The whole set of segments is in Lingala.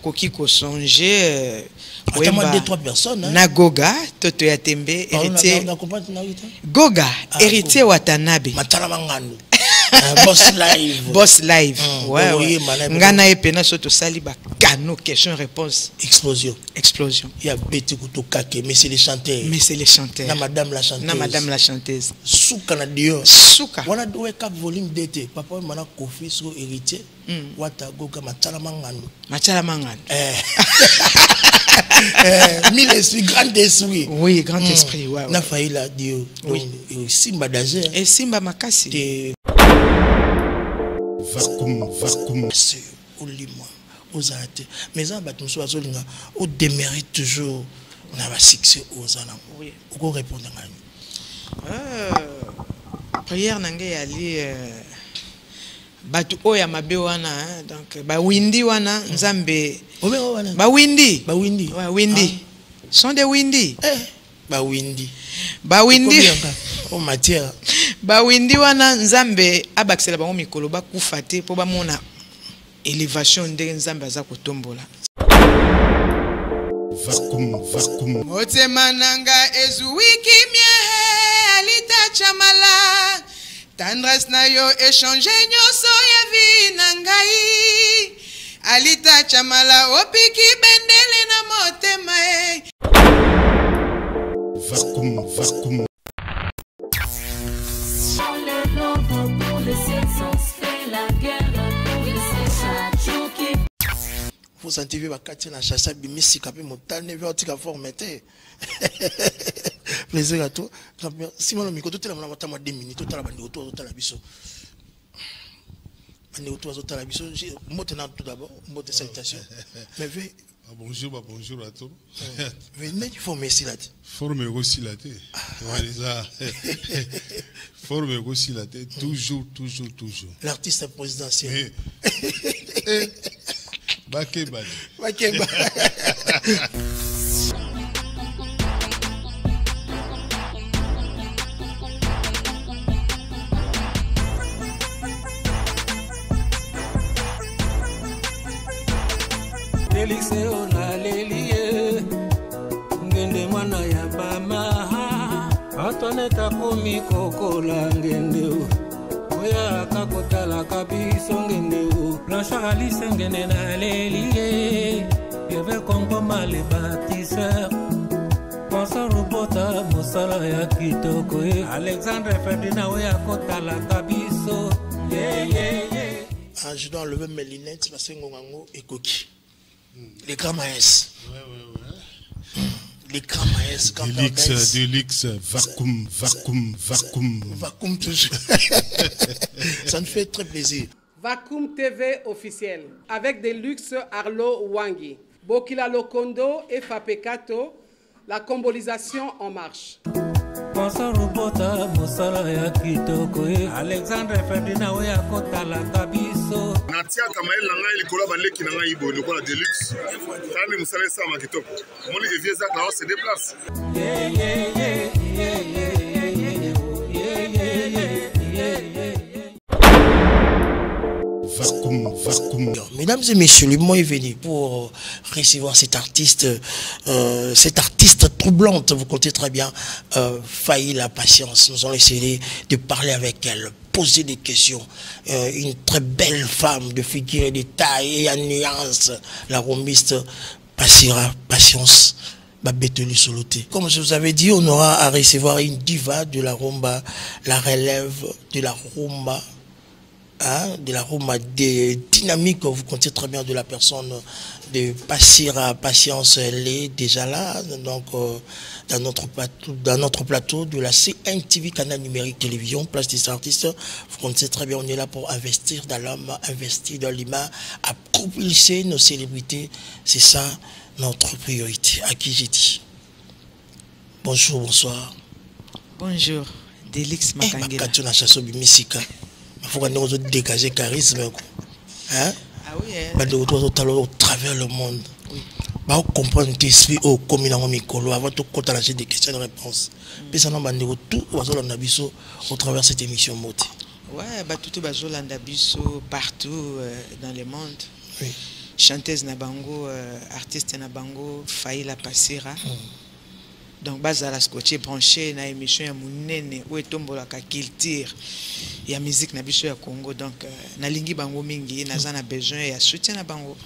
bakoki ko songer Attends, 2-3 personnes. Na Goga, Toto Yatembe, héritier. Goga, héritier Watanabe. Boss live. Boss live. Ouais. Ngana epena soto saliba kano question réponse. Explosion. Explosion. Il y a Betty Koutokake, mais c'est les chanteurs. Mais c'est les chanteurs. Na madame la chanteuse. Na madame la chanteuse. Souka na dio. Souka. Wana dowe kap volume d'été. Papa mana Kofi so héritier. Wata Goga machala mangano. Machala mangano. Mille esprits, grand esprit. Oui, grand esprit, ouais. Na failli la dio. Oui. Simba danger. Et Simba makasi. Vacuum. Olima. Ozate. Mais ça, batum so azolinga. O démérite toujours. Na ba succès ozana. Oui. Oko répondre ngani. Prière nangé ali batu oya mabe wana donc ba windi wana nzambe ba windi ouais windi sont des windi ba windi en matière ba windi wana nzambe abaksela bango mikolo ba kufate po ba mona élévation ndenge nzambe aza kotombola vacuum motema nanga ezuwiki mie alita chamala tendresse na yo échange nyoso ya vi na ngai alita chamala opiki bendele na motema vacuum vous sentez bakati na chassa bimisi kapi motane vertika formete plaisir à toi si mon micro tout la mata 2 minutes tout la bande autour tout la biso bande autour tout la biso motena tout d'abord mote salutation mais bonjour à tous venez il faut merci là forme aussi là ça forme aussi là toujours l'artiste présidentiel Bakeba. Delixé ona lelie ngende mwana ya bama Antoine takomi kokola ngende oya kakotala kabiso ngende Blanchard Alice ngende na lelie Yeve Kongo male bâtisseur Pensant robota mosala ya kitoko Alexandre Ferdinand oya kotala kabiso je dois enlever mes lunettes parce que ngongo et coquille. Les grands maïs. Les grands maïs. Delix, vacuum. Vacuum toujours. Ça nous fait très plaisir. Vacuum TV officiel. Avec Deluxe Arlo Wangi. Bokila Lokondo et Fapekato. La combolisation en marche. Robota mosala ya kitoko Alexandre Ferdinand oya kotala kabiso natia kamael na ngai likolo baleki na ngai ibo lokola Deluxe tani musala sa ma kitoko moni evie za na se déplace Vacuum. Mesdames et messieurs, le moment est venu pour recevoir cette artiste troublante, vous comptez très bien, failli la patience. Nous allons essayer de parler avec elle, poser des questions. Une très belle femme de figure, de taille et en nuance, la rombiste Passira Patience. Comme je vous avais dit, on aura à recevoir une diva de la rumba, la relève de la rumba. De la rumba dynamique, vous comptez très bien de la personne de Passira Patience, elle est déjà là, donc dans notre plateau de la CNTV, canal numérique télévision, place des artistes, vous comptez très bien, on est là pour investir dans l'homme, investir dans l'humain, à propulser nos célébrités, c'est ça notre priorité, à qui j'ai dit. Bonjour, bonsoir. Bonjour, Delix Makangela. Il faut qu'on ait dégagé charisme. Hein? Ah oui, au travers le monde. Oui. Bah, on comprend l'esprit au commun dans Mikolo avant de compter des questions et des réponses. Puis ça, on a tout au travers de cette émission. Ouais, bah tout est basolanda biso partout dans le monde. Oui. chanteuse na bango artiste na bango Faïla Passira. Donc bazala scotché branché na émission ya munene o etombola ka culture ya musique na biso ya Congo. Donc na lingi bango mingi naza na besoin ya soutien na bango.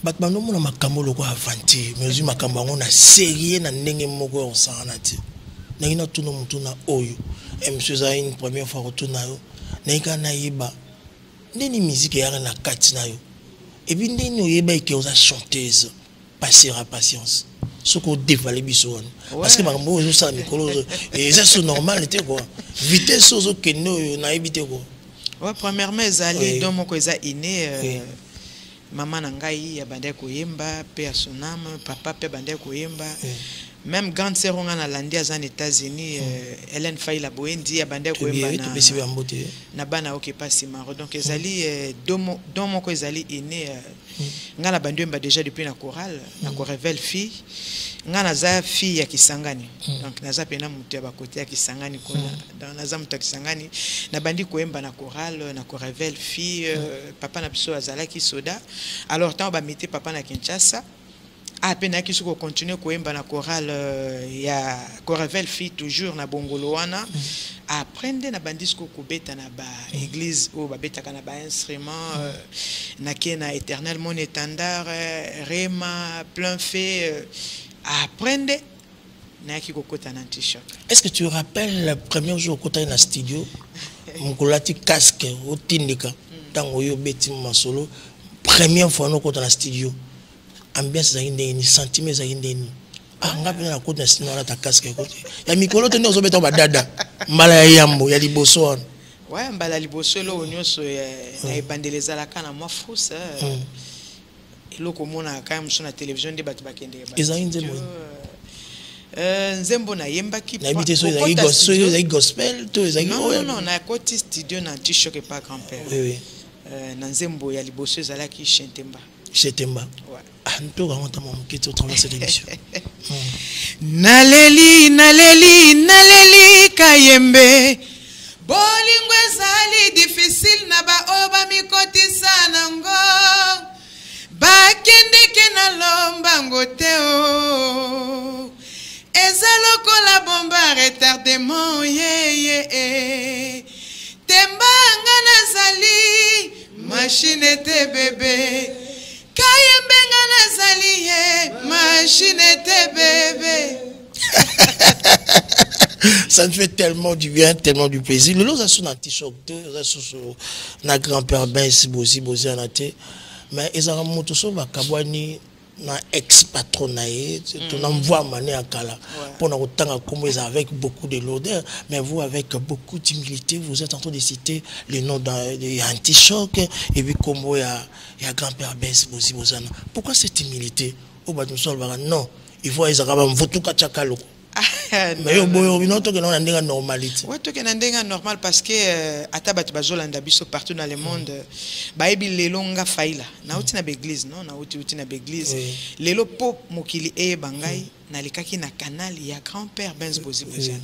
Batmano mona makambo loko avanti mais makambo ngo na sérieux na ndenge moko on sana ti. Na ina tuno mutuna oyo. Monsieur za une première fois retourna yo. Na ika na yeba. Ndeni musique ya na kati na yo. Et puis ndeni oyeba ke oza chanteuse Passera patience. Ce qu'on dévalue biso. Parce que makambo ozo sa mikolo et ça c'est normal était quoi. Vitesse ozo keno na ebité quoi. Ouais, premièrement ezali donc moko eza inné maman na ngai ya bande koyemba pe ya sonam papa pe bande koyemba. Même grande sœur on a landi aux États-Unis Hélène Faïla Boendi ya bande koyemba na bana okepa simaro. Donc ezali don moko ezali inné nga na bande mba déjà depuis na chorale na Corevel fille nga naza fille ya Kisangani. Donc naza pena mutu ya bakote ya Kisangani kona dans naza mutu ya Kisangani na bandi koyemba na chorale na Corevel fille papa na biso azalaki soda. Alors tant ba mete papa na Kinshasa à peine qui se continue koyemba na chorale ya Corevel fille toujours na bongolo wana apprendre na bandisco kubeta na ba église ou ba beta kana ba instrument na kena éternel mon étendard Rema plein fait apprendre na ki kokota na t-shirt. Est-ce que tu rappelles le premier jour que tu es dans le studio mukolati casque au tindika tango yo beti masolo première fois no ko dans le studio ambiance za indeni sentiment za indeni ngapi na ko na studio na ta casque ko ya mikolo te ndozo beta ba dada mbala ya yambo ya liboso wana ouais mbala liboso lo onyoso na ebandeleza la kana moi fausse eloko mona ka mso na télévision de batu bakende ba ezayinzembo nzembo na yemba ki na bité so ezay gospel to ezay non na côté studio na t-shirt et pas grand-père oui na nzembo ya liboso ezalaki Chetemba ouais antoka ngota mo mkito traverser l'émission naleli kayembe bolingo ezali difficile na ba oba mikotisa nango bakendeke na lombango te o ezaloko la bomba retardement tembanga nazali machine te bébé kayembenga nazali machine te bébé. Ça me fait tellement du bien, tellement du plaisir. Le lot ça son anti-choc, ça son na grand-père ben si bosi en até. Mais ils ont monté sur ma kabwani na ex-patronae, on envoie mané à Kala. Pendant autant comme ils avec beaucoup de lourdeur, mais vous avec beaucoup d'humilité, vous êtes en train de citer le nom d'anti-choc et puis comme il y a grand-père ben si bosi bozana. Pourquoi cette humilité? Au bas de sol non, il faut ils ont votu kachakalo. Mais yo boyo binoto que non ndinga normalité. Ouais to que ndinga normal parce que atabat bazolanda biso partout dans le monde ba ebi lelo nga faila na uti na l'église non na uti na l'église lelo pop mokili e bangai na likaki na canal ya grand-père Benz Bozi Bozana.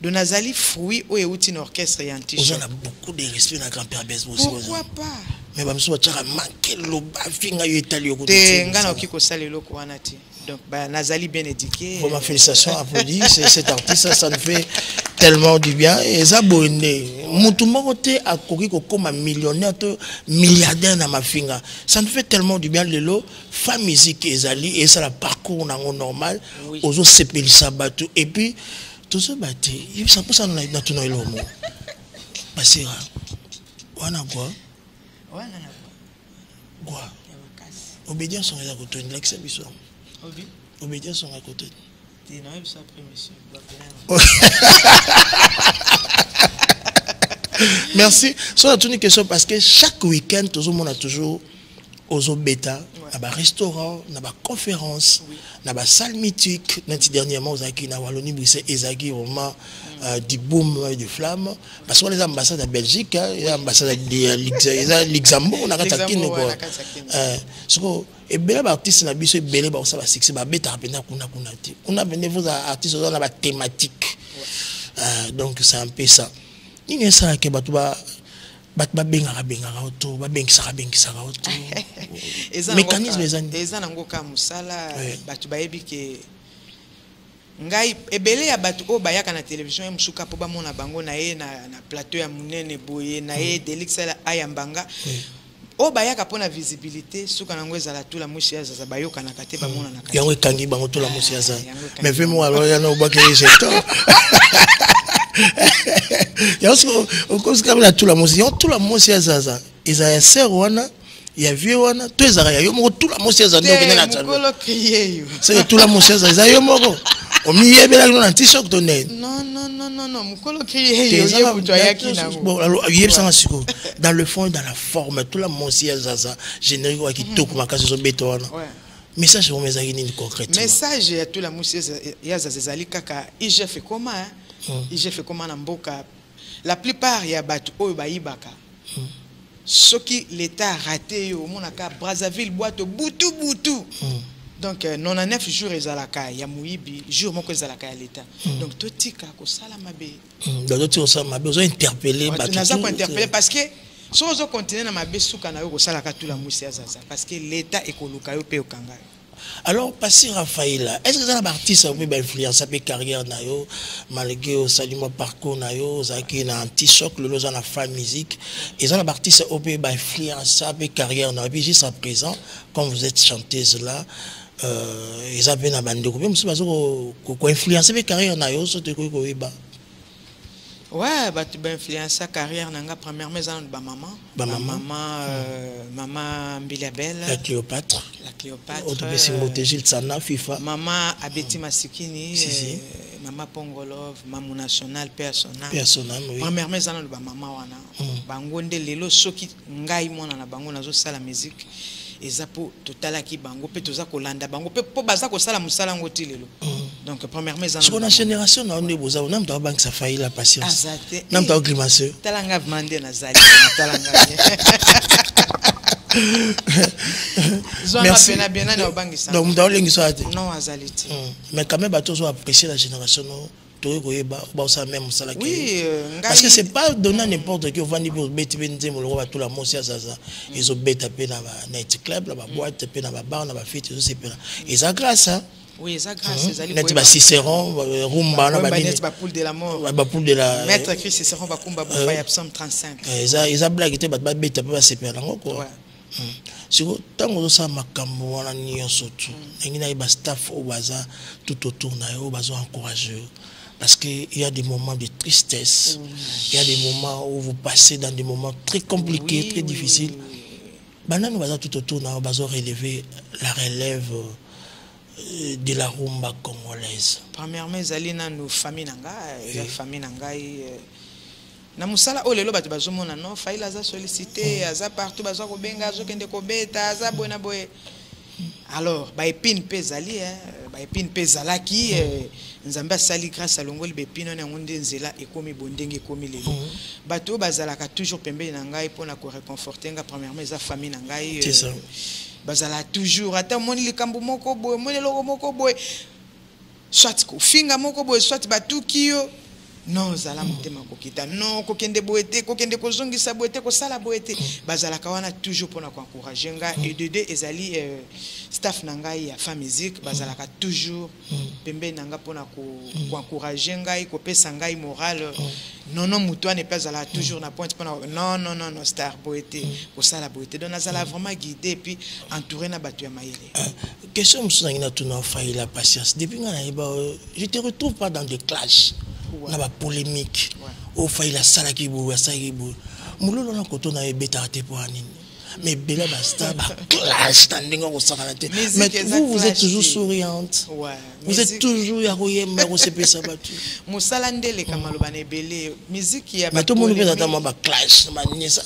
Donc nazali fruit o uti na orchestre ya anti. On a beaucoup de respect na grand-père Benz Bozi Bozana. Pourquoi pas? Mais ba mso tshaka manquer lo ba finga yo italio ko te ngana okiko salelo ko wanati. Donc, Nazali bien éduqué. Bon, ma félicitation, applaudis. Cet artiste, ça nous fait tellement du bien. Et ça, bonne. Mon tout monde a couru comme un millionnaire, milliardaire dans ma finga. Ça nous fait tellement du bien. Lelo, femme musique, Ezali, et ça, le parcours normal. Aux autres, c'est payé ça, bateau. Et puis, tout ça, bateau. Il ça pour ça, on a tout dans le monde. Passera. On a quoi? On a quoi? Obédience, on est à côté de l'exhibition. Obédience sont à côté. Merci. C'est une question parce que chaque week-end, tout le monde a toujours aux bêta, dans un restaurant, dans une conférence, dans une salle mythique. Dernièrement, aux Aki, dans Wallonie, Bruxelles, Ezagi, vraiment du boom, du flamme. Parce qu'on les ambassades de Belgique, les ambassades de Luxembourg, on a attaqué. Et bien, les artistes na biso belé ba ça va succès ba beta pena kuna ti. On a venu vos artistes dans la thématique. Donc c'est un peu ça. Il y a ça que ba ba benga auto ba bengisa auto mécanisme eza nango ka musala batu bayebi ke ngai ebele ya batu o bayaka na télévision musuka po ba mona bango na ye na plateau ya munene boye na ye delixela ayambanga o bayaka pona visibilité suka nango ezala tula mushi ya zaza bayoka na kate ba mona na kate yango ekangi bango tula mushi ya zaza mais vraiment alors ya no bakeli jeto yango okosi kabla tula mushi ya zaza ezaya ser wana ya vieux wana to ezaka yo moko tula mushi ya zaza donc na talo mukolo kriye yo c'est tula mushi ya zaza yo moko omiyebela no na t-shirt to ne non mukolo kriye yo buto yaki na bon alors yebsanga siko dans le fond et dans la forme tula mushi ya zaza générique wa kitoko makasi zo beto wana message au message ni concrètement message ya tula mushi ya zaza zali kaka IGF comment IGF comment na mboka la plupart ya batu oyo bayibaka soki l'état raté yo monaka Brazzaville boîte butu donc 99 jours ezalaka ya muibi jour moko ezalaka ya l'état donc totika ko sala mabe donc totika ko sala mabe ozo interpeller batu naza ko interpeller parce que so ozo continuer na mabe suka na yo ko sala ka tula musi ya zaza parce que l'état ekoluka yo pe okanga. Alors, passé Raphaël, est-ce que ça a artiste a une influence sur carrière nayo malgré au salument parcours nayo zaki na anti choc le loza na fan musique et ça a artiste a une influence sur carrière nayo puis jusqu'à présent quand vous êtes chanteuse là ils avaient na bande ko même si bazo ko influencer carrière nayo so te ko ba ouais bah tu ben influencer carrière nanga première maison de maman Mbilabel la Cléopâtre autre Gilles Sana FIFA maman Abeti Masikini maman Pongolov maman national personnel oui. Première maison de maman wana bango nde lelo soki ngai mona na bango nazo sala musique ezapo totala ki bango pe toza kolanda bango pe po baza ko sala musala ngoti lelo donc première maison sur la génération na on boza on ta banque ça failli la patience nam ta grimace talanga vmande na zali talanga merci donc on lengi so ate non azaliti mais quand même bato so apprécier la génération oui, parce que c'est pas donner n'importe qui au vandi pour bête benzemo le roi tout la mosia zaza ils ont bête pe na night club la boîte pe na bar na fête c'est pe et ça grâce hein oui ça grâce les ali ba Cicéron rumba na ba poule de la mort ba poule de la maître Christ Cicéron ba kumba ba ya psaume 35 ils a blague te ba bête pe ba c'est pe là quoi siko tango ça makambo wana nyonso tout ngina ba staff au baza tout autour na yo bazo encourager. Parce qu'il y a des moments de tristesse, il y a des moments où vous passez dans des moments très compliqués, très difficiles. Maintenant, nous allons tout autour, nous allons relever la relève de la rumba congolaise. Premièrement, nous famille na musala o lelo batu bazomona no faila za solliciter aza partout bazo ko benga azo kende ko beta aza bona boye. Alors ba épine pezali ba épine pezalaki nzamba sali grâce à longoli bepino na ngonde nzela ekomi bondenge ekomi lelo bato bazalaka toujours pembe na ngai pona ko réconforter nga premièrement za famille na ngai bazala toujours ata moni likambo moko boye moni loko moko boye soit ko finga moko boye soit batuki yo non zala mutema kokita non kokende boete kokende kozongisa boete ko sala boete bazala kawana toujours pona ko encourager nga et de deux ezali staff nangai ya fa musique bazala ka toujours pembe nanga pona ko encourager ngai ko pesa ngai moral non mutu ne pas zala toujours na pointe pona non star boete ko sala boete donc nazala vraiment guidé puis entouré na batu ya mayele question musu na tuna faille la patience depuis nga na je te retrouve pas dans des clashs na ba polémique au faille la sala ki bu sa ki bu mulolo na koto na ebeta te po anini mais bela basta ba clash standing au sakana te mais vous êtes toujours souriante vous êtes toujours ya koyemba ko sepesa batu musala ndele kama lobane belé musique ya ba to moni pesa ta ba clash ba nyesa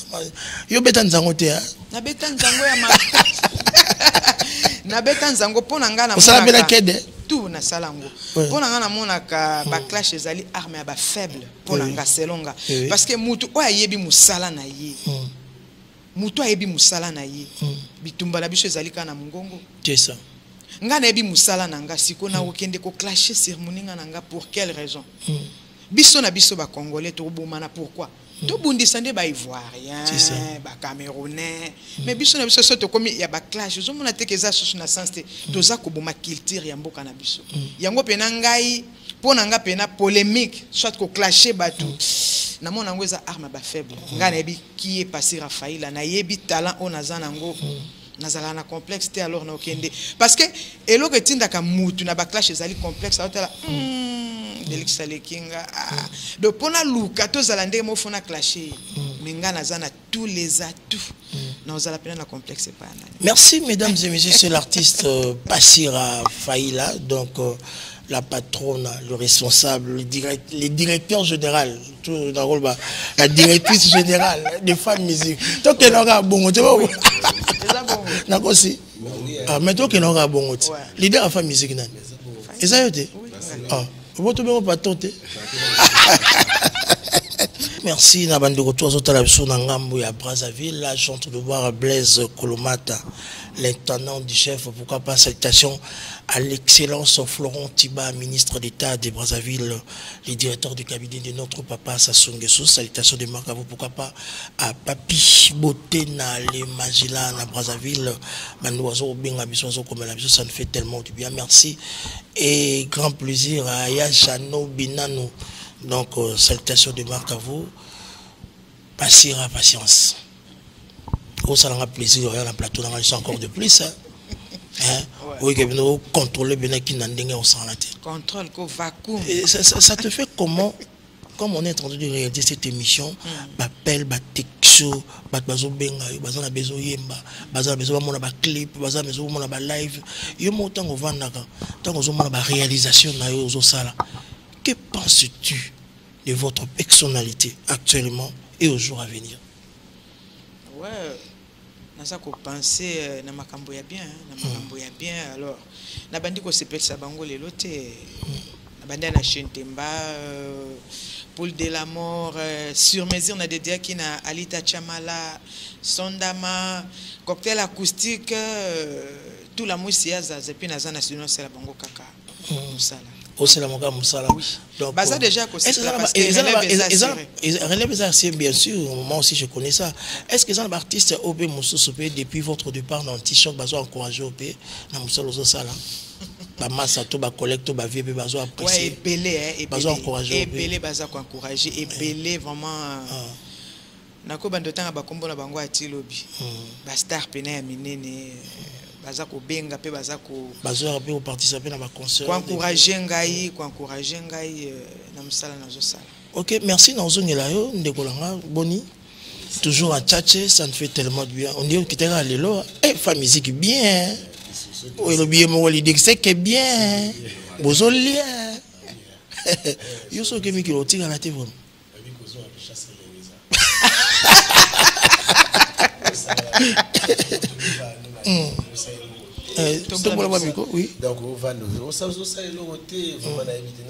yo beta nzango te ha na beta nzango ya ma na beta nzango pona ngana musala bela kede tout na salango pona ngana monaka ba clash ezali arme ya ba faible pona nga selonga parce que mutu o ayebi musala na ye mutu ayebi musala na ye bitumba la biso ezali kana mungongo c'est ça nga na yebi musala na nga siko na okende ko clasher cérémonie nga na nga pour quelle raison biso na biso ba congolais to bomana pourquoi tout bundisa nde ba ivoirien ba camerounais mais biso na biso soto komi ya ba clash zo mona te keza soso na sens te toza ko boma culture ya mboka na biso yango pena ngai pona nga pena polémique soit ko clasher batu na mona ngo eza arme ba faible nga na yebi qui est passé Raphaël na yebi talent on azana ngo nazala na complexe te alors na okende parce que eloko etindaka mutu na ba clash ezali complexe atala Delix Alekinga de pona luka to zala ndenge mo fona clasher menga nazana tous les atouts na ozala pena na complexe pas. Merci mesdames et messieurs, c'est l'artiste Passira Faïla, donc la patronne, le responsable, le directeur général, tout dans le bas, la directrice générale des femmes musique. Donc elle aura bon, tu vois. D'accord aussi. Ah mais toi qu'elle aura bon, leader de femme musique nan. Et ça y est. Ah, vous te mettez pas tenter. Merci Nabandi retour aux télévisions Nangambo à Brazzaville. Là, je suis en train de voir Blaise Kolomata, l'intendant du chef. Pourquoi pas salutation à l'excellence Florent Tiba, ministre d'État de Brazzaville, le directeur du cabinet de notre papa Sassou Nguesso. Salutation de marque à vous. Pourquoi pas à Papi Botena, les Magila à Brazzaville. Manouazo Benga Bissoazo comme la ça nous fait tellement du bien. Merci et grand plaisir à Yachano Binano. Donc, salutations de marque à vous. Passira patience. Oh, ça aura plaisir de regarder le plateau dans encore de plus. Oui, que nous contrôler bien qui n'a pas contrôle ko vacuum. Ça te fait comment, comme on est en train de réaliser cette émission, appel, texto, bazo benga, bazo na bezo yemba, bazo na bezo mona ba clip, bazo na bezo mona ba live. Yo mo tango vandaka, tango zo mona ba réalisation na yo zo sala. Que penses-tu de votre personnalité actuellement et aux jours à venir? Ouais, nasa ko penser na makambo ya bien, na makambo ya bien. Alors, na bandi ko sepel sa bango lelo te, na bandi na Chentemba, Paul de la mort, sur mesure na dédia qui na Alita Chamala, Sondama, cocktail acoustique, tout la mousia za zepi na zana sino c'est la bango kaka. Musala. Aussi la monga musala. Donc ça déjà que c'est relève ça bien sûr, moi aussi je connais ça. Est-ce que ça l'artiste OB Moussousoupé depuis votre départ dans t-shirt bazo encourager OB na musala zo sala. Ba massa to ba collecte ba vie bazo apprécier. Ouais, belé bazo encourager. Et belé bazo encourager et belé vraiment nako bandotanga ba kombo na bango ati lobi. Ba star pena ya minene. Bazako benga pe bazako bazako pe participer dans ma concert kwa encourager ngai na musala na zo sala. OK, merci na ozongela yo ndekolanga boni toujours à tchatcher, ça nous fait tellement de bien. On dit que t'es là lelo femme musique bien. Oh le bien mo li dit c'est que bien. Bozo lien. Yo so ke mi ki otinga na te vraiment. Oui. Donc, on va nous. On s'en sort le côté. On va éviter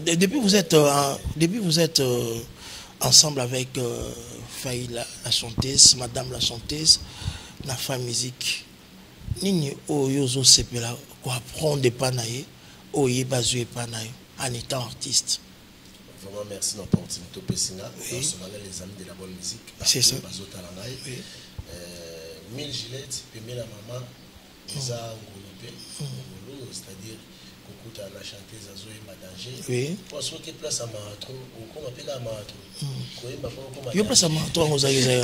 depuis vous êtes ensemble avec Faïla la chanteuse, Madame la chanteuse, la femme musique. Nini oyozo sepela ko apprendre des panaye, oye bazue panaye en étant artiste. Vraiment merci de l'opportunité Pessina. Nous sommes les amis de la bonne musique. C'est ça. 1000 gilettes, et la maman, ils ont c'est-à-dire Kokuta la chanteuse Azoé Madanger. Oui. Parce que place à marathon, on appelle à marathon. Il y a place à marathon aux Aïe.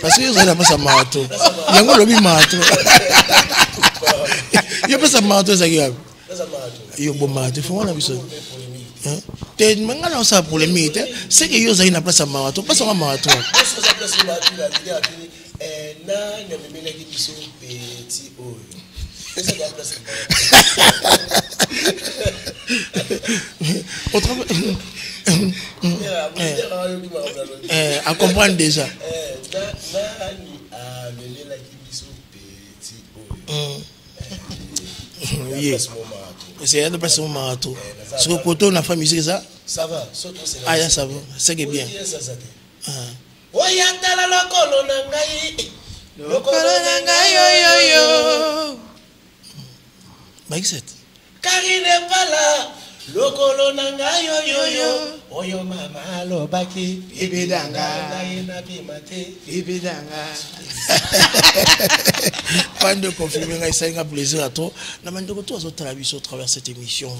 Parce que vous avez place à marathon. Il y a un lobby marathon. Il y a place à marathon aux Aïe. Il y a un bon marathon. Il faut voir la mission. T'es maintenant ça pour les mythes. C'est que vous avez une place à marathon. Pas seulement marathon. À comprendre déjà. C'est un peu marathon. Sur le côté, on a fait musique ça. Ça va. Ah, ça va. C'est bien. Oyatala lokolo na ngai. Lokolo na ngai yo. Baixet. Car il n'est pas là. Lokolo nanga yo yo yo. Oyo mama lobaki. Ibidanga. Ibidanga. Pas de confirmer, ça a un plaisir à toi. La manière dont tu as travaillé au travers de cette émission,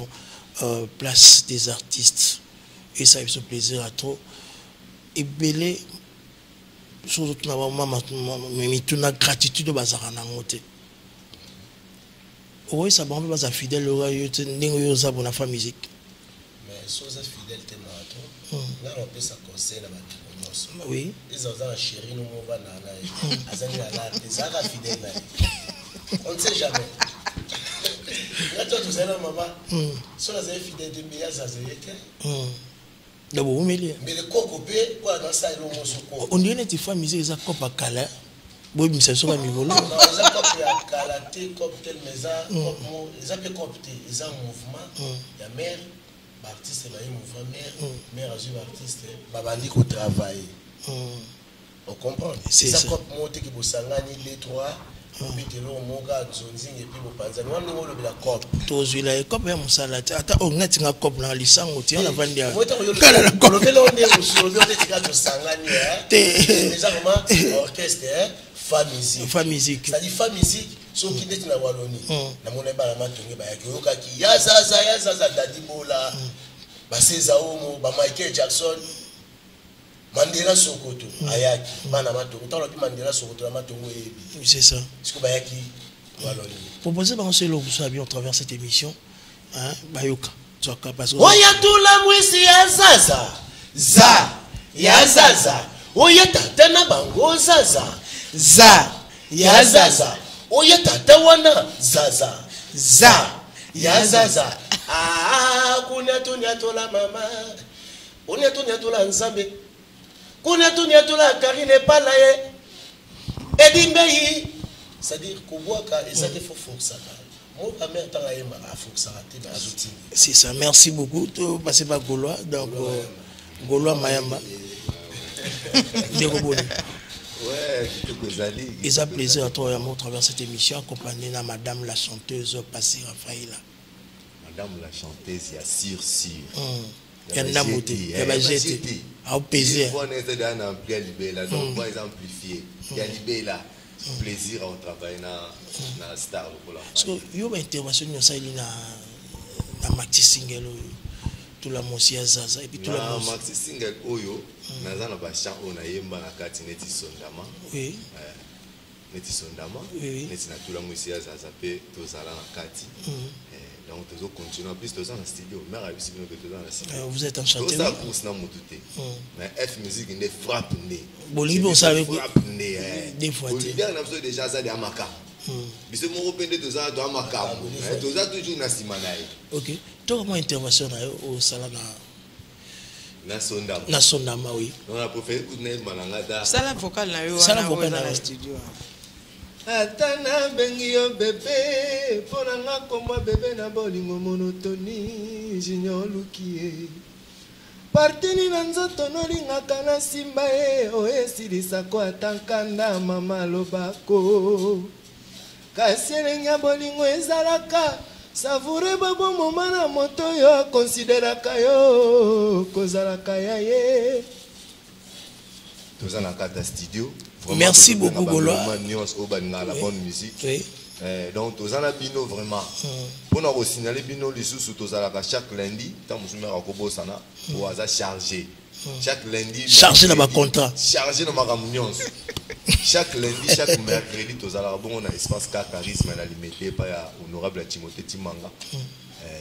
place des artistes. Et ça a eu ce plaisir à toi. Et belé, surtout tu as gratitude de Bazarana. Oui, ça m'a fait fidèle au la femme musique. Mais si vous êtes fidèle, là, on peut se conseiller. Oui. Ils ont un chéri, nous on va fidèle. On ne sait jamais. Là, tu as maman. Si on a fidèle, de meilleurs d'abord, mais le cocopé, quoi, dans ça, on dirait que les femmes musique, ils ont un calais. Oui, mais c'est sur un niveau là. Non, ils ont un calaté, cocktail, mais ils ont un cocktail, ils ont un mouvement. Il y a mère, l'artiste, il y a un mouvement, mère, il y a un artiste, babandi qui travaille. On comprend. C'est ça. Comme moi, qui vous sangani les trois, vous mettez l'eau, mon gars, zonzing et puis vous pensez, nous avons le la cop. Tous les la cop, on s'en l'a. Attends, on a une cop dans les sangs, on a vendu. Moi, la cop. Le vélo, on est au sol, on est au sangani. Les gens, orchestre, femme musique. Femme musique. C'est-à-dire femme musique, ceux qui sont dans la Wallonie. Na mon eba la matonge ba yakoyoka ki yazaza dadibola. Ba César ba Michael Jackson. Mandela Sokoto ayaki bana matongo tant lobi Mandela Sokoto la matongo ebi. C'est ça. Parce que ba yaki Wallonie. Proposer par ce vous savez au travers cette émission hein bayoka. Parce que oya tula mwisi yazaza. Za yazaza. Oya tata na bango zaza. Za yazaza. Oya tata wana zaza. Za yazaza. Ah kunya tola mama. Kunya tola nzambe. Kunya tola Karine Palaye. Edimbei. C'est-à-dire Kobwaka et ça te faut forcer. Moi la mère tanga yema a forcer te ba azouti. C'est ça. Merci beaucoup. Tu passer par Gaulois donc Gaulois Mayamba. Ouais, ils ont plaisir à toi et à moi à travers cette émission accompagnée de madame la chanteuse Passé Raphaël. Madame la chanteuse, il y a Sir. Il y a Namoté, il y a Bagété. À plaisir. On est dans un amplifié Libéla, donc on va amplifier. Il y a Libéla. Plaisir à travailler dans la star. Parce que il y a une intervention dans Maxi Single. Tout la mosia zaza et puis tout la maxi single oyo nazana ba chant on a yemba na kati neti sondama oui neti sondama neti na tout la mosia zaza pe tozala na kati donc tozo continuer en plus toza na studio mère a bisibino que toza na studio vous êtes en chanteur ça pousse na motuté mais F musique ne frappe né Bolivie on savait frappe né des fois Bolivie on a besoin déjà ça de amaka bise moko pende toza to amaka toza toujours na simanaï OK toi comment intervention au salon na sondama oui on a préféré kouner malangata sala vocal na yo na studio atana bengi yo bébé pona nga komwa bébé na bolingo monotoni junior lukie partini na nzoto nolingaka na simba oesilisa ko atankanda mama lobako kasi elengi bolingo ezalaka savure babo moma na moto yo consideraka yo kozalaka ya ye tozana kata studio. Merci beaucoup Gaulois. La bonne musique. Oui. Donc tozana bino vraiment. Pour nous signaler bino les sous tozala chaque lundi tant musuma rakobo sana ou aza chargé. Chaque lundi chargé dans ma contrat. Chargé dans ma réunion. Chaque lundi, chaque mercredi, tous à la bon on a espace car charisme à la limité par honorable Timothée Timanga.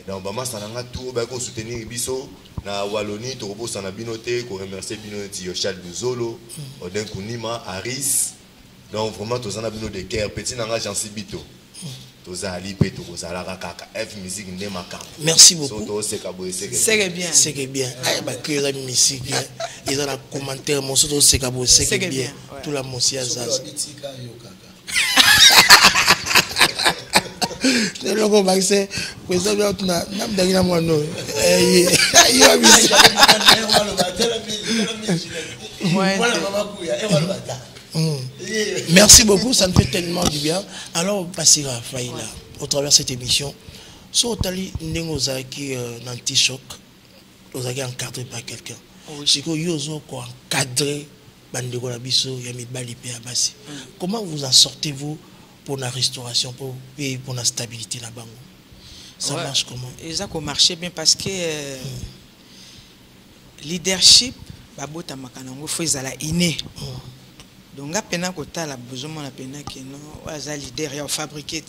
Donc bah ça n'a tout bah qu'on soutenir biso na Wallonie to repose na binoté qu'on remercier binoti Yoshal Luzolo, Odin Kunima, Aris. Donc vraiment tous en a bino de cœur petit nanga Jansi Bito. Tous à Ali to kozala kaka F musique ndemaka. Merci beaucoup. C'est bien. C'est bien. Ah bah que la musique ils ont un commentaire mon surtout c'est bien. Tout la mosia zaza. Le logo maxé président na nam dagina moi non. Merci beaucoup, ça me fait tellement du bien. Alors, Passé Raphaël, au travers de cette émission, So tali nengo zaki anti-choc, vous avez encadré par quelqu'un. C'est que vous avez encadré bandeko la biso ya mibali pe abasi. Comment vous en sortez-vous pour la restauration et pour la stabilité la bango? Ça marche comment? Et ça marche bien parce que leadership babota makanango faut ezala inné. Donc a pena kota la besoin na pena que non aza leader ya fabriquer.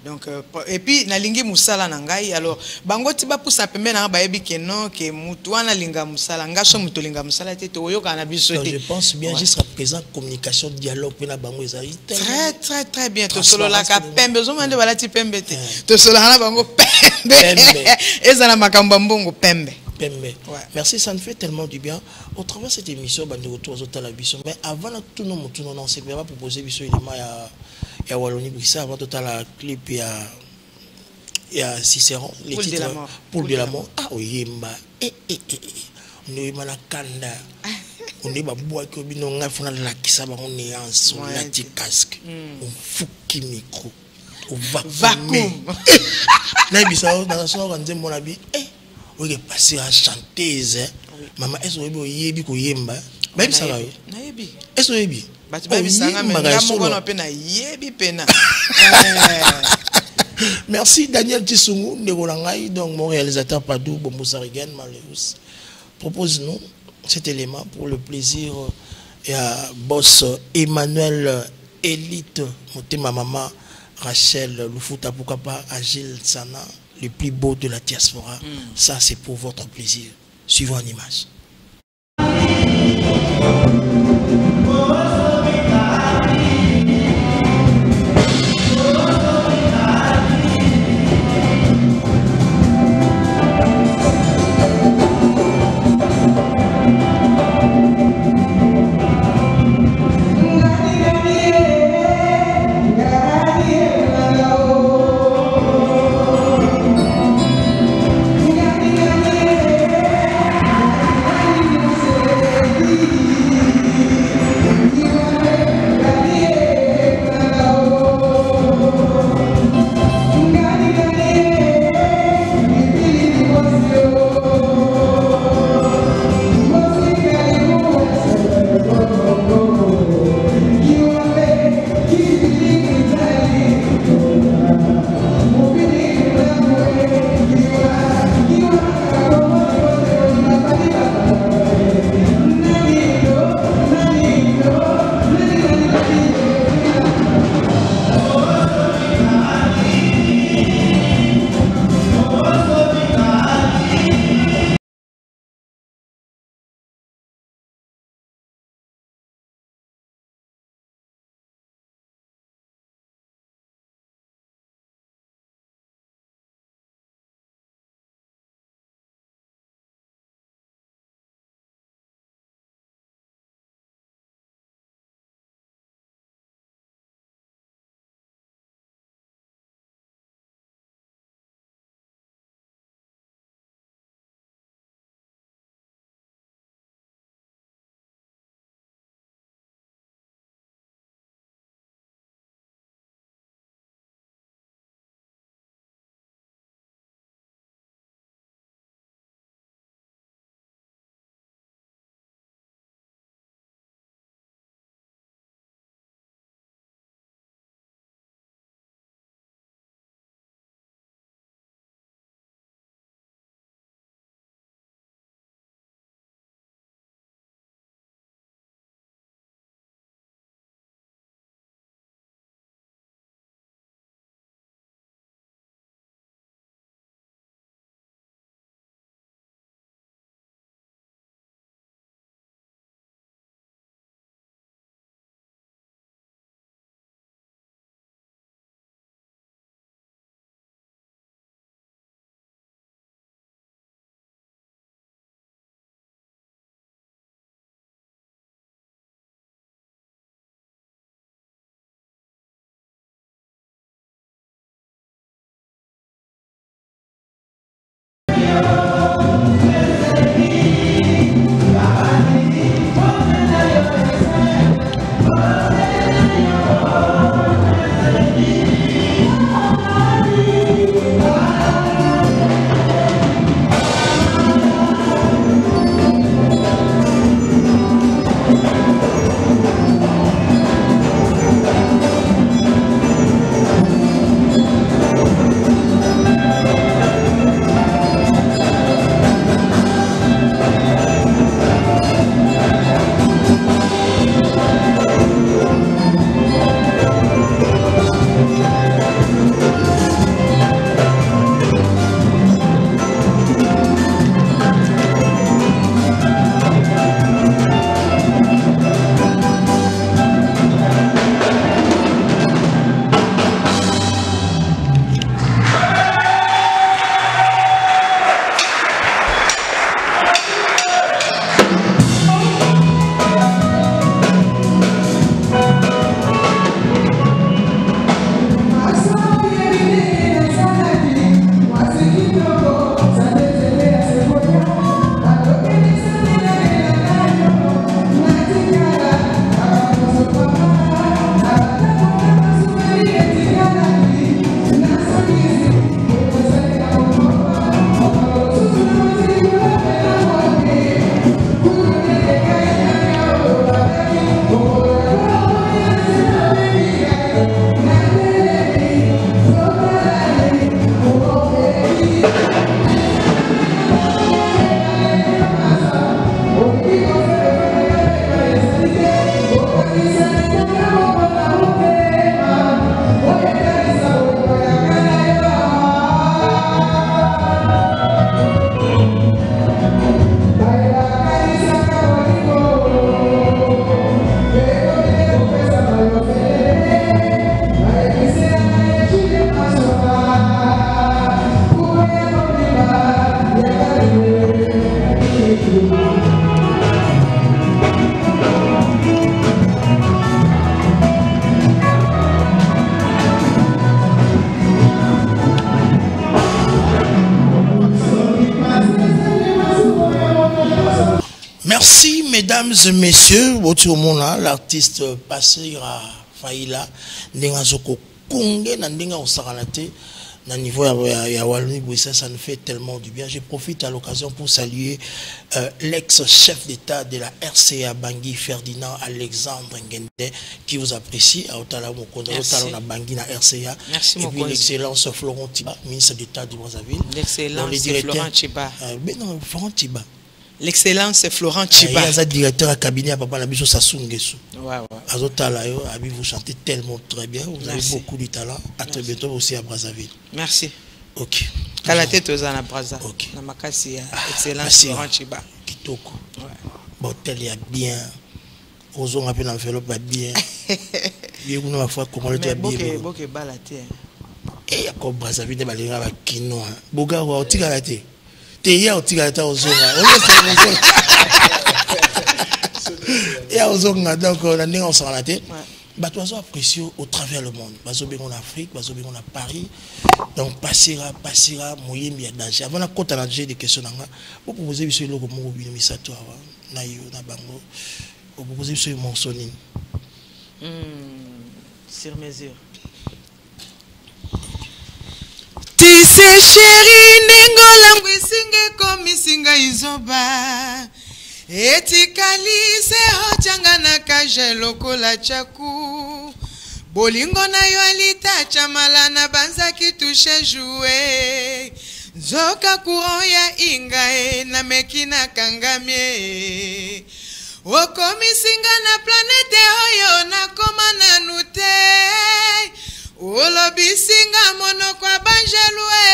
Donc et puis na lingi musala na ngai alors bango ti ba poussa pembe na ba yebi que non que mutu wana linga musala ngaso mutu linga musala te to yoka na biso te. Je pense bien jusqu'à présent communication dialogue pena bango ezali très bien to solo la ka pembe zo mande bala ti pembe te to solo na bango pembe ezala makambo mbongo pembe. Merci, ça nous fait tellement du bien. Au travers de cette émission, mais avant tout, on s'est pas proposé il y a Wallonie Brissa, avant tout la clip, il y a Cicéron, les titres Poule de la mort. Ah oui, on est mal à Kanda. On est pas bois que on a fait la kissa, on est en son casque, on fout qui micro, on vacuum. Là, Brissa, dans la soirée, on dit mon ami, on est passé à chanteuse. Maman, est-ce que vous avez dit que vous avez dit est-ce que vous avez dit merci Daniel Tissungu, donc mon réalisateur Padou Bombo Sarigan Malheus propose-nous cet élément pour le plaisir et à boss Emmanuel Elite, ma maman Rachel Lufuta, pourquoi pas Agile Sana, le plus beau de la diaspora. Ça c'est pour votre plaisir. Suivons en image. Yeah. Merci, mesdames et messieurs. Au moment là, l'artiste passé à Faïla, Nengazoko Konge, Nandenga Osaranate, na niveau ya Wallonie, ça nous fait tellement du bien. Je profite à l'occasion pour saluer l'ex-chef d'État de la RCA Bangui, Ferdinand Alexandre Ngende, qui vous apprécie à Otala Mokonda, Otala Bangui na RCA. Merci, et puis l'excellence Florent Tiba, ministre d'État du Brazzaville. L'excellence Florent Tiba. Mais non, Florent Tiba. L'excellence Florent Tiba. Il y a directeur à cabinet à Papa Nabiso Sassou-Nguesso. Ouais. Azotala yo, Abi, vous chantez tellement très bien. Vous avez beaucoup de talent. À très bientôt aussi à Brazzaville. Merci. Ok. Kalate Tozana Brazza. Ok. Namakasi, excellence Florent Tiba. Kitoko. Botel y a bien. Ozon a peu l'enveloppe va bien. Bien, vous n'avez pas comment le faire bien. Boke balate. Et à quoi Brazzaville de Baléra va quinoa. Boga ou au tigalate. T'es hier au tigalate au zone. Et à Ozonga, donc on a on s'en a tête. Bateau apprécié au travers le monde. Bateau bien en Afrique, bateau bien en Paris. Donc passera, moyen bien danger. Avant la côte à danger des questions d'anga. Vous proposez monsieur le comment vous bien misato na yo na bango. Vous proposez monsieur Monsonine. Sur mesure. Tise chéri ningola mwisinge komisinga izoba. Etikali se hochanga na kaje lokola chaku. Bolingo na yo alita chamala na banza kitushe joué. Zoka courant ya ingae na mekina kangamie. Okomisinga na planete hoyo na koma na nute. Olobisinga mono kwa banjelue.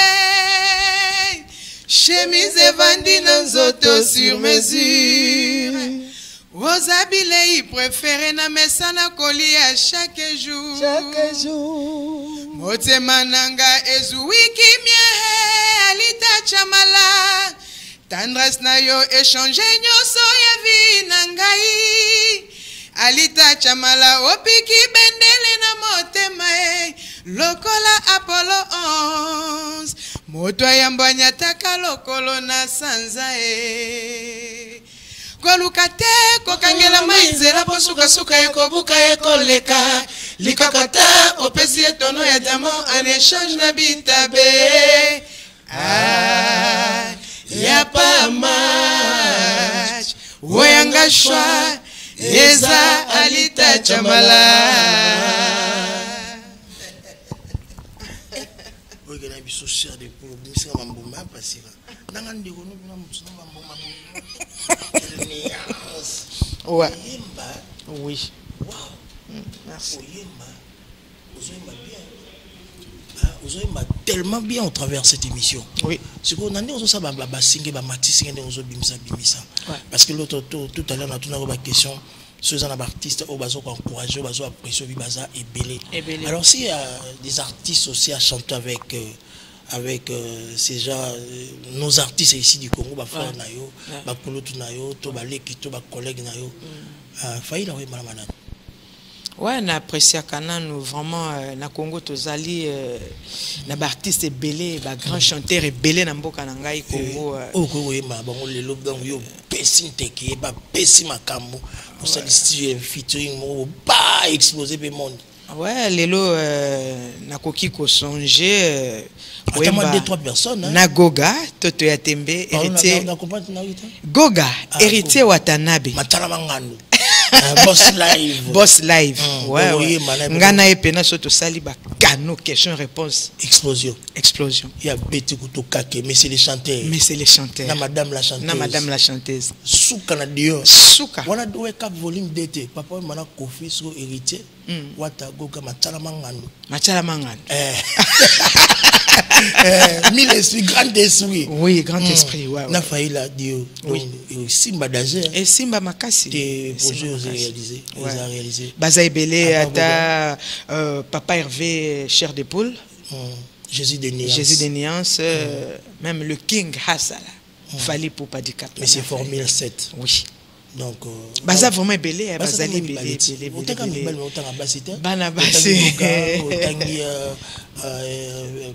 Chemise vandi na nzoto sur mesure. Vos habillés préférés na mesana koli à chaque jour. Chaque jour. Motema nanga ezuiki mie alita chamala. Tendresse na yo échanger nyoso ya vi nangai. Alita chamala opiki bendele na motema lokola Apollo 11. Moto yambanya taka lokolo na sanza Kolukate kokangela maizela posuka suka ekobuka ekoleka. Likakata opesi etono ya diamant en échange na bitabe. Y'a pas match. Oyanga shwa eza alita chamala. Social de pour monsieur Mamboma passer là dans ndeko no bina mutuna Mamboma ouais oui wow merci Ozoyemba tellement bien au travers cette émission oui c'est qu'on a dit on ça ba singe ba matisi ngende ozo bimisa parce que l'autre tout à l'heure on a tout une question ceux artistes au bazo encourager au bazo apprécier baza et belé alors si des artistes aussi à chanter avec ces gens nos artistes ici du Congo ba frère nayo ba polotu nayo to ba lekito ba collègue nayo faïla ouais malamana ouais na apprécier kana nous vraiment na Congo tozali na ba artiste belé ba grand chanteur et belé na mboka na ngai Congo ko yema bango lelo donc yo pesi teke ba pesi makambo pour ça style featuring mo ba exploser le monde. Ouais, lelo nakoki ko songer Attends, 2-3 personnes. Na Goga, Toto Yatembe, héritier. Goga, héritier Watanabe. Boss live. Boss live. Ouais. Ngana epena soto saliba kano question réponse. Explosion. Explosion. Il y a Betty Koutokake, mais c'est les chanteurs. Mais c'est les chanteurs. Na madame la chanteuse. Na madame la chanteuse. Souka na dio. Souka. Wana dowe cap volume d'été. Papa mana Kofi so héritier. Wata Goga machala mangano. Machala mangano. Mille esprits, grand esprit. Oui, grand esprit, ouais. Na faïla dio. Oui. Simba Dager. Et Simba Makasi. Des projets réalisés. Ils ont réalisé. Bazaï Belé, Ata, Papa Hervé, Cher des Poules. Jésus des Niances. Jésus des Niances. Même le King Hassala. Fali pour Padika. Mais c'est Formule 7. Oui. Donc, baza vraiment belé, bazali belé.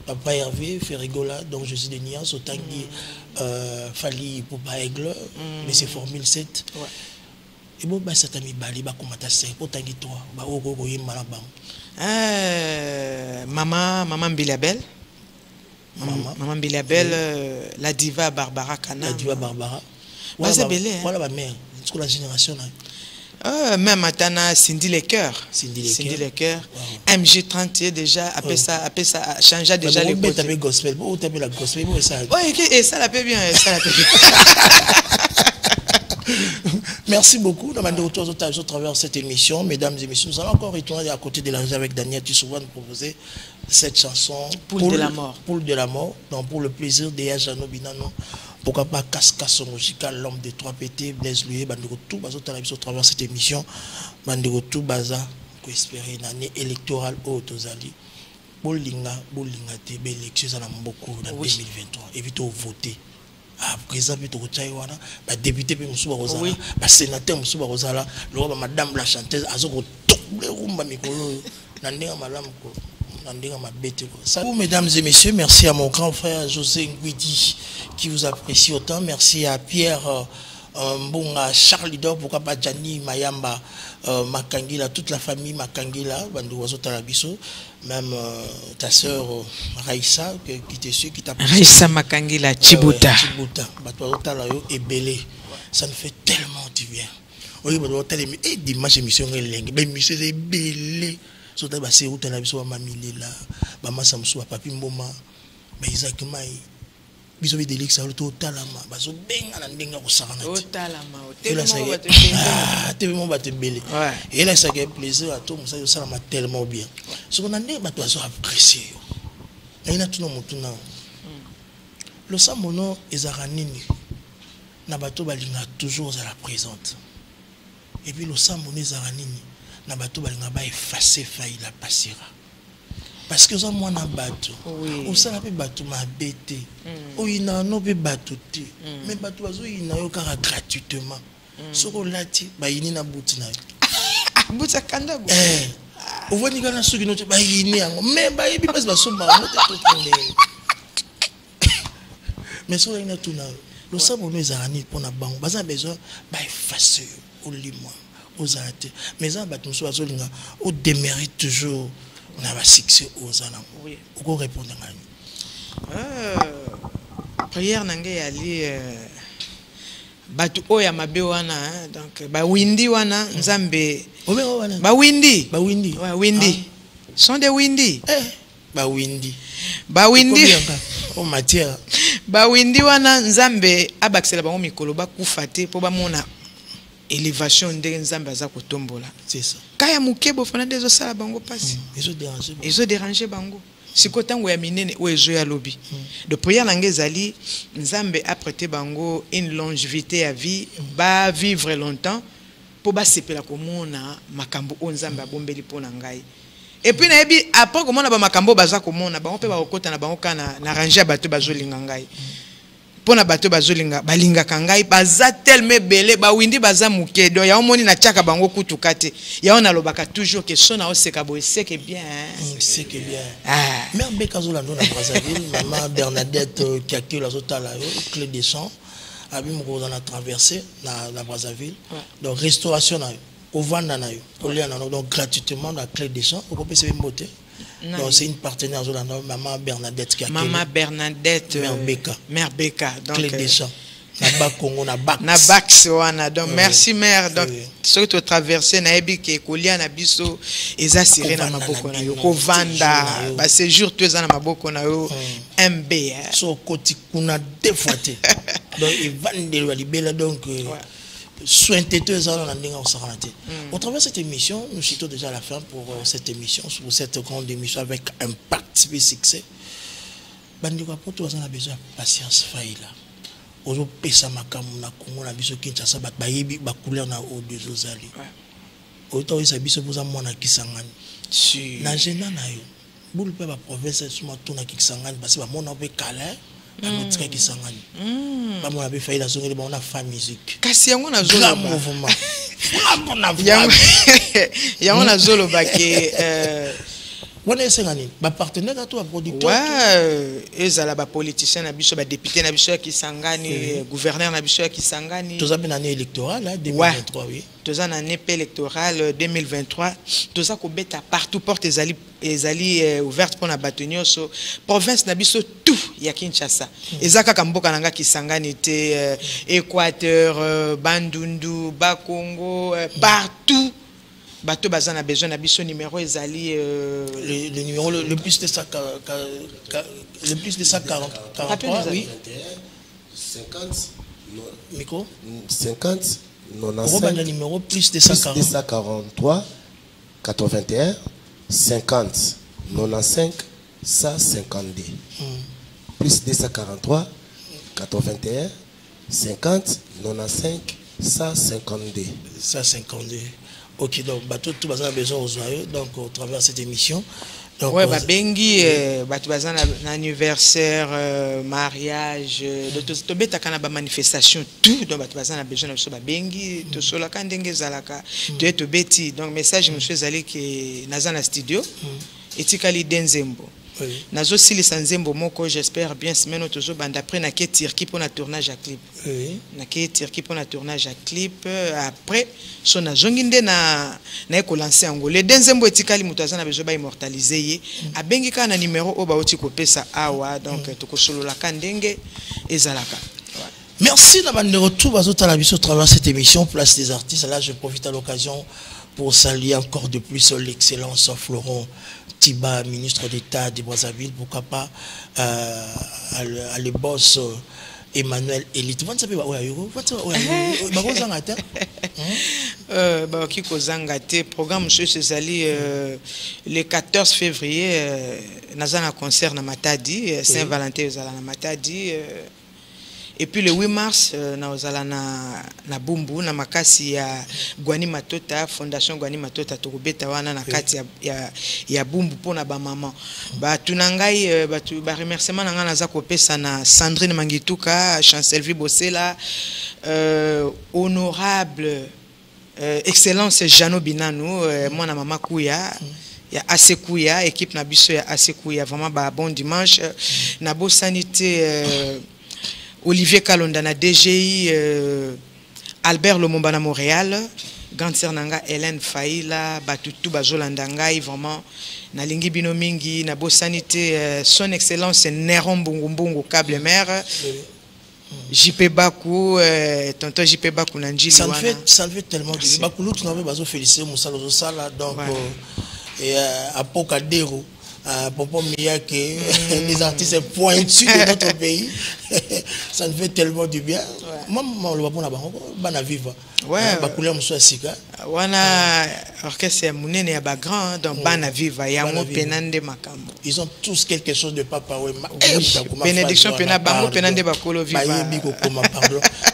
Papa Hervé fait rigola, donc je suis de Nias, au tangi Fali Poupa Aigle, mais c'est Formule 7. Et bon, ça t'a mis bali, bah, comment t'as fait, pour tangi toi, bah, maman Bilabel. Maman Bilabel, la diva Barbara Kana. La diva Barbara. Voilà ma mère. C'est la génération là. Même maintenant Cindy Les Cœurs. Cindy Les Cœurs. MJ30 déjà après ça changé déjà les côtés. Tu gospel, vous tapez la gospel, vous ça. Oui, et ça la paie bien, ça la paie bien. Merci beaucoup. Nous allons retourner au travers de cette émission, mesdames et messieurs. Nous allons encore retourner à côté de l'ange avec Daniel Tissoua nous proposer cette chanson Poule de la mort. Poule de la mort. Donc pour le plaisir des Jano Binano. Pourquoi pas Cascasso musical, l'homme de 3 PT, Blaise Loué, Bandego tout, bazo talabis au travers de cette émission, Bandego tout, baza, qu'on espérer une année électorale au Tozali. Bolinga, te, élection, ça n'a beaucoup dans 2023. Évitez voter. Ah, président, puis tout wana, bah député, puis Moussouba Rosala, bah sénateur Moussouba Rosala, le roi, madame la chanteuse, azoko tout le rumba mikolo, n'andéga malam ko. Mesdames et messieurs, merci à mon grand frère José Nguidi qui vous apprécie autant. Merci à Pierre Mbonga, Charles Lidor, pourquoi pas Gianni Mayamba, Makangila, toute la famille Makangila, Bandouazo Talabiso, même ta soeur Raïssa qui te suit, qui t'a Raïssa Makangila, Chibuta. Chibuta, et Belé. Ça nous fait tellement du bien. Oui, et dimanche émission émission est Belé. Sota ba se uta na biso ba mamilela ba masa musu ba papi mboma ba Isaac Mai biso be delix auto talama ba so benga na ndenga ko saka na ti talama tebe mo ba te bele et là ça fait plaisir à tout musa yo sala ma tellement bien so ko na ndenga ba to so apprécier yo ina tuno mutuna le samono ezara nini na bato balinga toujours à la présente et puis le samono ezara nini na bato balinga ba effacer faille la passera parce que ça moi na bato on sala pe bato ma bête o ina no pe bato te mais bato bazo ina yo kara gratuitement soko lati ba yini na buti na buti kanda bo o voni kana suki no te ba yini yango mais ba yebi parce ba somba mo te to tene mais so ina tuna lo sabo no ezarani pona bango baza besoin ba effacer au limon aux arrêtés mais ça bat nous soit au démérite toujours on a succès aux anam oui on répondre à prière nangé ali batu oya mabe wana donc ba windi wana nzambe ba windi sont des windi ba windi en matière ba windi wana nzambe abakisela bango mikolo ba kufate po ba mona élévation ndenge nzambe aza kotombola c'est ça kaya mukebo fana dezo sala bango pasi ezo déranger bango siko tango ya minene o ezo ya lobi de prière nangé zali nzambe a prêté bango une longévité à vie ba vivre longtemps po ba sepela komona makambo o nzambe abombeli pona ngai et puis na yebi après komona ba makambo baza komona bango pe ba kokota na bango kana na ranger bato bazolinga ngai pona bato bazolinga balinga kangai baza tellement belé ba windi baza mukedo ya omoni na chaka bango kutukate ya ona lobaka toujours que sona oseka boy c'est que bien c'est que bien mère Bekazola ndo na Brazzaville maman Bernadette qui accueille la zotala clé des champs abim ko dans la traversée na Brazzaville donc restauration na au vanda na yo donc gratuitement la clé des champs au peut se mbote. Donc c'est une partenaire de maman Bernadette qui a maman Bernadette mère Beka donc clé des champs na bak Congo na bak wana donc merci mère donc surtout traverser na ebi ke kolia na biso eza siré na maboko na yo ko vanda ba séjour tout eza na maboko na yo MB so koti kuna défoité donc il vande le libela donc soin têteuse à l'ending en saranté. Au travers de cette émission, nous citons déjà la fin pour cette émission, pour cette grande émission avec impact et succès. Bandika pour toi, on a besoin de patience faille là. Ozo pesa makamu na Congo na biso Kinshasa ba bayebi ba couleur na o de Zozali. Autant isa biso poza mwana Kisangani. Si na agenda na yo. Boule pe ba province suma tuna Kisangani parce ba mona pe kala anotika kisangani maman avait failli la zone on a fait musique kasi yango na zolo grand mouvement yango na zolo ba ke on est sengani ba partenaire à toi producteur ouais ezala ba politicien na biso ba député na biso ki sangani gouverneur na biso ki sangani tous en année électorale 2023 oui tous en année électorale 2023 tous a ko beta partout porte ezali ouverte pour na batonio so province na biso tout ya Kinshasa ezaka kamboka nanga ki sangani te Équateur Bandundu Bakongo partout bateau bazana besoin na biso numéro ezali le numéro le plus de 143 oui 50 micro 50 95 le numéro plus de 143 81 50 95 152 plus 243 81 50 95 152 152. Ok, donc tout bazana besoin aux joyeux donc au travers de cette émission. Donc, ouais, bah bengi bato bazana anniversaire mariage to beta kana ba manifestation tout donc bato bazana besoin na so ba bengi to sola ka ndenge zalaka to beti donc message monsieur zali ke nazana studio etikali denzembo nazo silisa nzembo moko j'espère bien semaine tozo banda après na ke Turquie pour na tournage à clip na ke Turquie pour na tournage à clip après so na zonginde na ko lancer ngo le denzembo etikali mutu azana bezo ba immortaliser ye abengi ka na numéro o ba oti ko pesa awa donc tokosolola ka ndenge ezalaka. Merci d'avoir de retour à biso travers cette émission Place des artistes. Là je profite à l'occasion pour saluer encore de plus l'excellence Florent Tiba, ministre d'État de Brazzaville, pourquoi pas à le boss Emmanuel Elite. Vous savez programme monsieur Cezali le 14 février nazana concert na Matadi Saint-Valentin aux na Matadi et puis le 8 mars na Bumbu na makasi ya Gwani Matota fondation Gwani Matota tokobeta wana na kati ya Bumbu pona ba maman ba tunangai ba remerciement nanga naza kopesa na Sandrine Mangituka Chancelvi Bosela honorable excellence Jano Binanu moi na mama Kuya ya Asekuya équipe na biso ya Asekuya vraiment ba bon dimanche na bo sanité Olivier Kalonda na DGI Albert Lomomba na Montréal grande sœur nanga Hélène Faïla batutu bazolanda ngai vraiment na lingi bino mingi na bo sanité son excellence Néron Mbungu câble mère JP Bakou tonton JP Bakou na njili wana ça fait tellement de Bakou nous n'avons pas féliciter Moussala Zosala donc et Apokadero Popo Miyake, les artistes pointus de notre pays, ça nous fait tellement du bien. Moi, je ne sais pas vivre. Orchestre Mounene ya ba grand donc bana viva yango penande makambo. Ils ont tous quelque chose de papa bénédiction pena bango penande bakolo viva.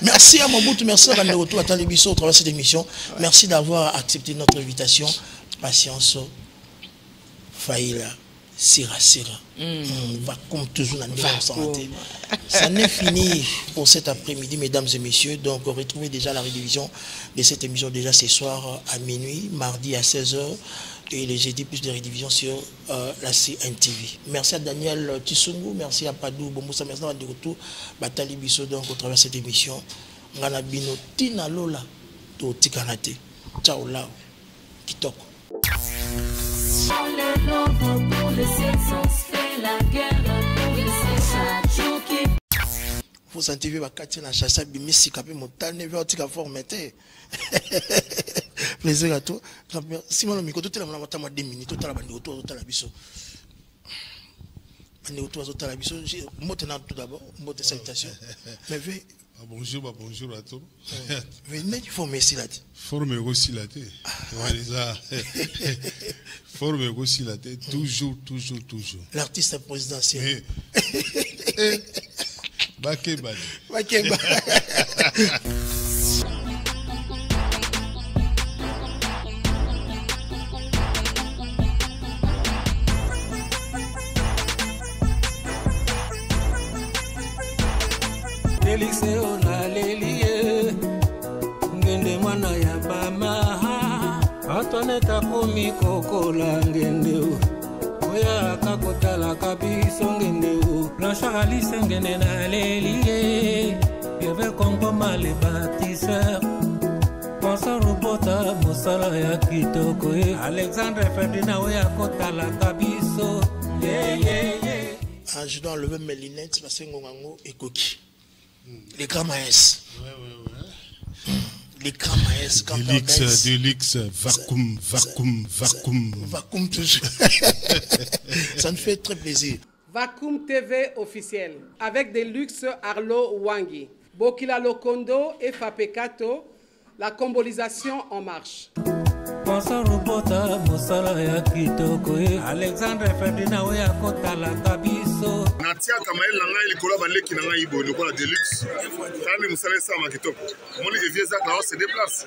Merci à Mobutu, merci à Bande Retour à Talibiso au travers de cette émission. Merci d'avoir accepté notre invitation. Patience Faïla Sira. Va comme toujours dans la santé. Ça n'est fini pour cet après-midi, mesdames et messieurs. Donc, retrouvez déjà la rediffusion de cette émission déjà ce soir à minuit, mardi à 16h et les jeudis plus de rediffusion sur la CNTV. Merci à Daniel Tissungu, merci à Padou Bomboussa, merci à Retour Batali Bisso donc au travers de cette émission. Nganabino Tina Lola to Tikanate. Ciao là. Kitoko. Vous sentez que vous avez chassé Bimisi Capé Montane, vous avez formaté. Plaisir à toi. Si mon micro, tout est là, on a 2 minutes, tout est là, tout est là, biso. Maintenant tout d'abord, mot de salutation. Mais bonjour à tous. Venez, il faut merci là. Forme aussi la tête. Forme aussi la tête. Toujours. L'artiste présidentiel. Bakeba. Delise ona lelie ngende mwana ya bama Antoinette akomi kokola ngende oya kakotala kabiso ngende Blanchard Alice ngende na lelie Yeve Congo male bâtisseur Sponsor robota mosala ya kitoko Alexandre Ferdinand oya kotala kabiso Je dois enlever mes lunettes parce que Ngongango est coquille. Les grands maïs. Les grands maïs. Delix, vacuum, vacuum, vacuum. Vacuum toujours. Ça nous fait très plaisir. Vacuum TV officiel avec Deluxe Arlo Wangi, Bokila Lokondo et Fapekato, la combolisation en marche. Sponsor robota mosala ya kitoko Alexandre Ferdinand oya kotala kabiso Natia Kamael na ngai likolo baleki na ngai ibo lokola Deluxe. Tani musala esa ma kitoko. Moni evieza ka se déplace.